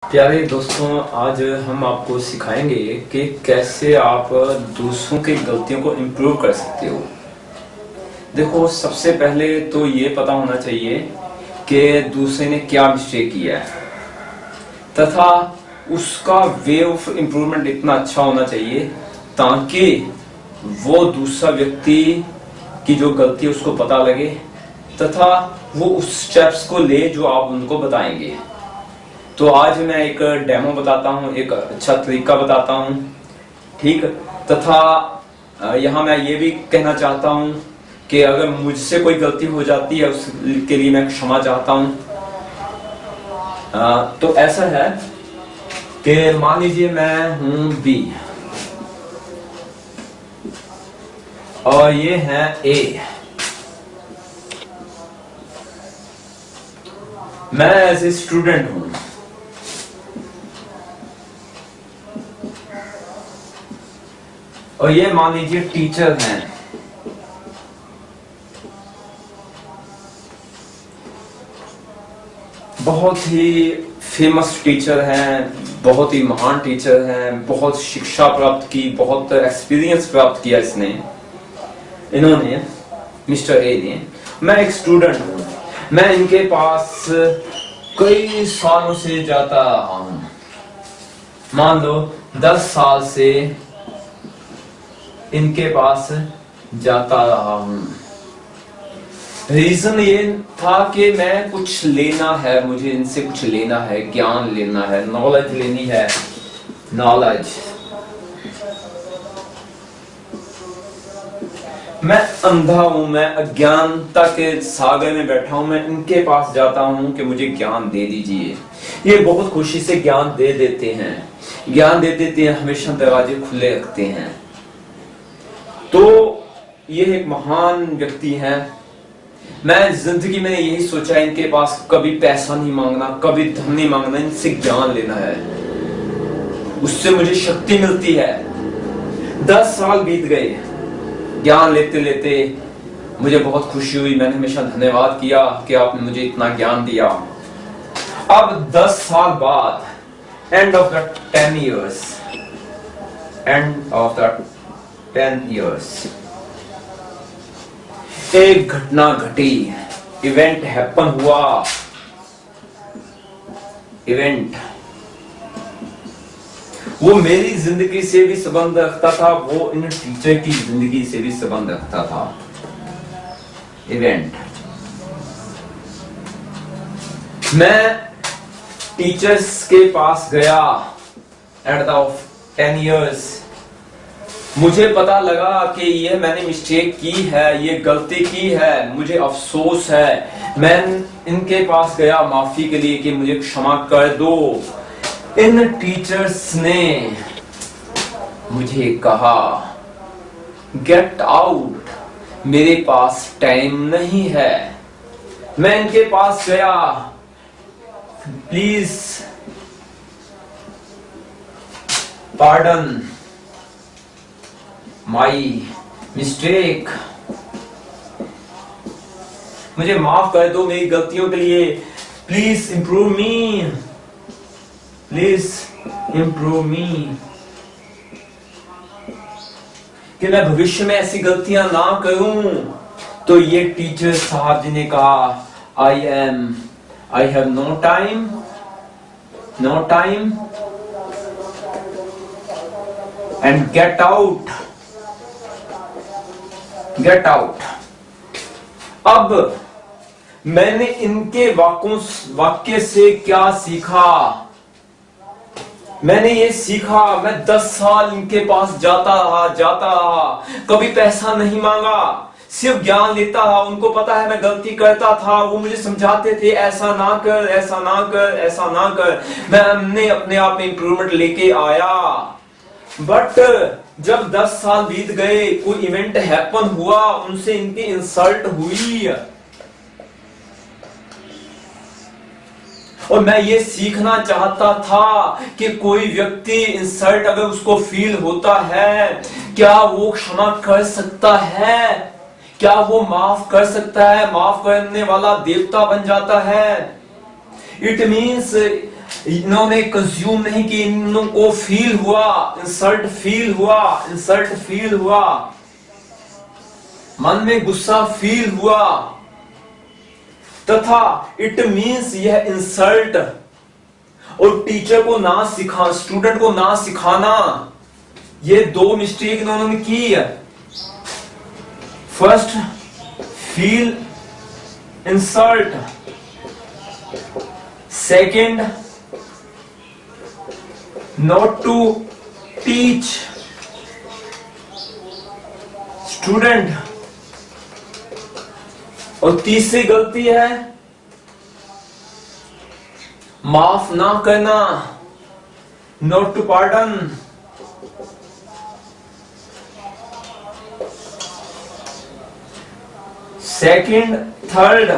प्यारे दोस्तों, आज हम आपको सिखाएंगे कि कैसे आप दूसरों की गलतियों को इम्प्रूव कर सकते हो। देखो, सबसे पहले तो ये पता होना चाहिए कि दूसरे ने क्या मिस्टेक किया है तथा उसका वे ऑफ इम्प्रूवमेंट इतना अच्छा होना चाहिए ताकि वो दूसरा व्यक्ति की जो गलती है उसको पता लगे तथा वो उस स्टेप्स को ले जो आप उनको बताएंगे। तो आज मैं एक डेमो बताता हूँ, एक अच्छा तरीका बताता हूँ, ठीक। तथा यहाँ मैं ये भी कहना चाहता हूँ कि अगर मुझसे कोई गलती हो जाती है उसके लिए मैं क्षमा चाहता हूँ। तो ऐसा है कि मान लीजिए मैं हूँ बी और ये है ए। मैं एज ए स्टूडेंट हूँ और ये मान लीजिए टीचर हैं। बहुत ही फेमस टीचर हैं, बहुत ही महान टीचर हैं, बहुत शिक्षा प्राप्त की, बहुत एक्सपीरियंस प्राप्त किया इन्होंने, मिस्टर ए ने। मैं एक स्टूडेंट हूँ, मैं इनके पास कई सालों से जाता रहा हूँ, मान लो 10 साल से इनके पास जाता रहा हूं। रीजन ये था कि मैं कुछ लेना है, मुझे इनसे कुछ लेना है, ज्ञान लेना है, नॉलेज लेनी है, नॉलेज। मैं अंधा हूं, मैं अज्ञानता के सागर में बैठा हूं, मैं इनके पास जाता हूं कि मुझे ज्ञान दे दीजिए। ये बहुत खुशी से ज्ञान दे देते हैं, ज्ञान दे देते हैं, हमेशा दरवाजे खुले रखते हैं। तो ये एक महान व्यक्ति हैं। मैं जिंदगी में यही सोचा, इनके पास कभी पैसा नहीं मांगना, कभी धन नहीं मांगना, इनसे ज्ञान लेना है, उससे मुझे शक्ति मिलती है। 10 साल बीत गए, ज्ञान लेते लेते मुझे बहुत खुशी हुई, मैंने हमेशा धन्यवाद किया कि आपने मुझे इतना ज्ञान दिया। अब 10 साल बाद, end of the 10 years, end of the 10 years, एक घटना घटी, इवेंट हैपन हुआ। इवेंट वो मेरी जिंदगी से भी संबंध रखता था, वो इन टीचर की जिंदगी से भी संबंध रखता था। इवेंट, मैं टीचर्स के पास गया एट द 10 years। मुझे पता लगा कि ये मैंने मिस्टेक की है, ये गलती की है, मुझे अफसोस है। मैं इनके पास गया माफी के लिए कि मुझे क्षमा कर दो। इन टीचर्स ने मुझे कहा गेट आउट, मेरे पास टाइम नहीं है। मैं इनके पास गया, प्लीज पार्डन माई मिस्टेक, मुझे माफ कर दो मेरी गलतियों के लिए, please improve me, please improve me, कि मैं भविष्य में ऐसी गलतियां ना करूं। तो ये टीचर साहब जी ने कहा I have no time, no time and get out, get out. अब मैंने इनके वाक्य से क्या सीखा? मैंने ये सीखा, मैं 10 साल इनके पास जाता रहा, कभी पैसा नहीं मांगा, सिर्फ ज्ञान लेता रहा। उनको पता है मैं गलती करता था, वो मुझे समझाते थे ऐसा ना कर, ऐसा ना कर, ऐसा ना कर। मैंने अपने आप में इंप्रूवमेंट लेके आया। बट जब 10 साल बीत गए, कोई इवेंट हैपन हुआ, उनसे इनकी इंसल्ट हुई और मैं ये सीखना चाहता था कि कोई व्यक्ति इंसल्ट अगर उसको फील होता है, क्या वो क्षमा कर सकता है? क्या वो माफ कर सकता है? माफ करने वाला देवता बन जाता है। इट मीन्स इन्होंने कंज्यूम नहीं की, इनको फील हुआ, इंसल्ट फील हुआ, इंसल्ट फील हुआ, मन में गुस्सा फील हुआ, तथा इट मीन्स यह इंसल्ट और टीचर को ना सिखा, स्टूडेंट को ना सिखाना, ये दो मिस्टेक इन्होंने की है। First, feel insult, second, not to teach student, और तीसरी गलती है माफ ना करना, not to pardon. Second, third,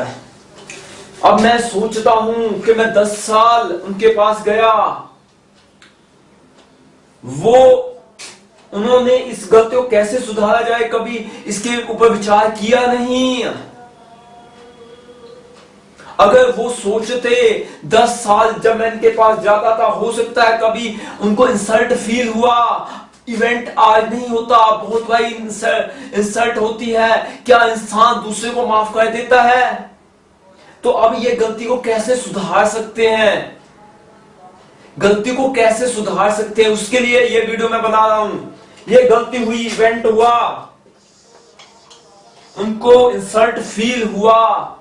अब मैं सोचता हूं कि मैं 10 साल उनके पास गया, वो उन्होंने इस गलती को कैसे सुधारा जाए कभी इसके ऊपर विचार किया नहीं। अगर वो सोचते 10 साल जब मैं इनके पास जाता था, हो सकता है कभी उनको इंसल्ट फील हुआ, इवेंट आज नहीं होता, बहुत बार इंसल्ट होती है, क्या इंसान दूसरे को माफ कर देता है? तो अब ये गलती को कैसे सुधार सकते हैं, गलती को कैसे सुधार सकते हैं, उसके लिए ये वीडियो मैं बना रहा हूं। ये गलती हुई, इवेंट हुआ, उनको इंसल्ट फील हुआ,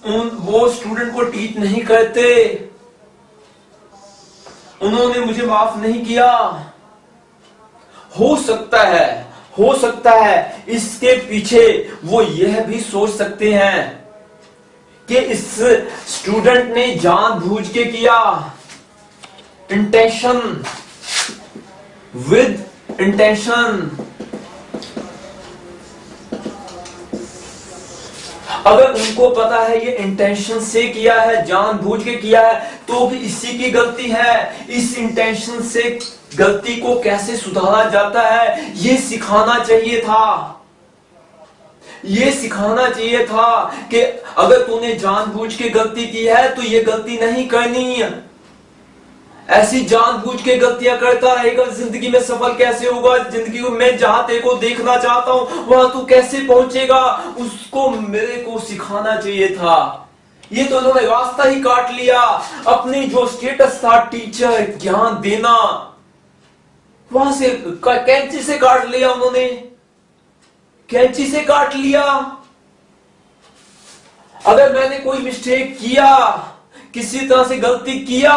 वो स्टूडेंट को टीच नहीं करते, उन्होंने मुझे माफ नहीं किया। हो सकता है इसके पीछे वो यह भी सोच सकते हैं कि इस स्टूडेंट ने जानबूझ के किया, इंटेंशन, विद इंटेंशन। अगर उनको पता है ये इंटेंशन से किया है, जानबूझ के किया है, तो भी इसी की गलती है। इस इंटेंशन से गलती को कैसे सुधारा जाता है ये सिखाना चाहिए था। ये सिखाना चाहिए था कि अगर तूने जानबूझ के गलती की है तो ये गलती नहीं करनी है। ऐसी जानबूझ के गलतियां करता रहेगा, जिंदगी में सफल कैसे होगा? जिंदगी को मैं जहां तेरे को देखना चाहता हूं वहां तू कैसे पहुंचेगा? उसको मेरे को सिखाना चाहिए था। ये तो उन्होंने रास्ता ही काट लिया। अपनी जो स्टेटस था टीचर, ज्ञान देना, वहां से कैंची से काट लिया उन्होंने, कैंची से काट लिया। अगर मैंने कोई मिस्टेक किया, किसी तरह से गलती किया,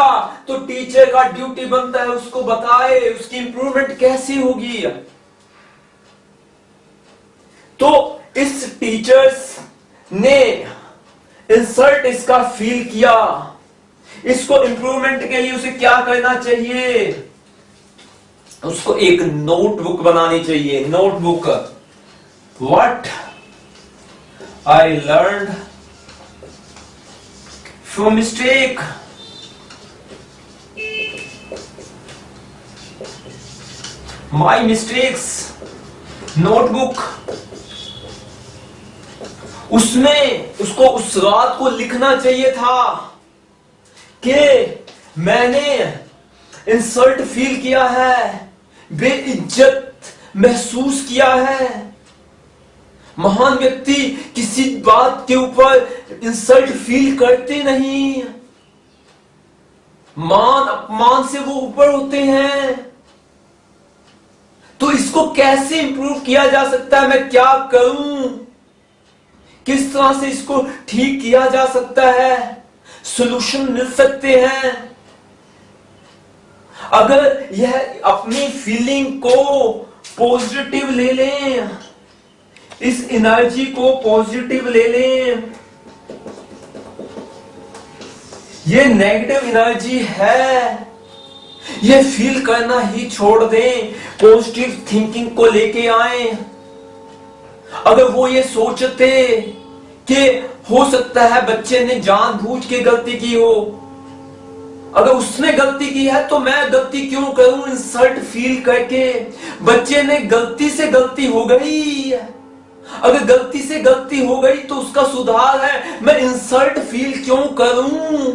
तो टीचर का ड्यूटी बनता है उसको बताए उसकी इंप्रूवमेंट कैसी होगी। तो इस टीचर्स ने इंसल्ट इसका फील किया, इसको इंप्रूवमेंट के लिए उसे क्या करना चाहिए? उसको एक नोटबुक बनानी चाहिए। Notebook, what I learned from mistake, my mistakes, notebook. उसमें उसको उस रात को लिखना चाहिए था कि मैंने इंसल्ट फील किया है, बेइज्जत महसूस किया है। महान व्यक्ति किसी बात के ऊपर इंसल्ट फील करते नहीं, मान अपमान से वो ऊपर होते हैं। तो इसको कैसे इंप्रूव किया जा सकता है? मैं क्या करूं? किस तरह से इसको ठीक किया जा सकता है? सॉल्यूशन मिल सकते हैं। अगर यह अपनी फीलिंग को पॉजिटिव ले लें, इस एनर्जी को पॉजिटिव ले लें, ये नेगेटिव एनर्जी है, ये फील करना ही छोड़ दें, पॉजिटिव थिंकिंग को लेके आए। अगर वो ये सोचते कि हो सकता है बच्चे ने जानबूझ के गलती की हो, अगर उसने गलती की है तो मैं गलती क्यों करूं इंसल्ट फील करके? बच्चे ने गलती से गलती हो गई, अगर गलती से गलती हो गई तो उसका सुधार है, मैं इंसल्ट फील क्यों करूं?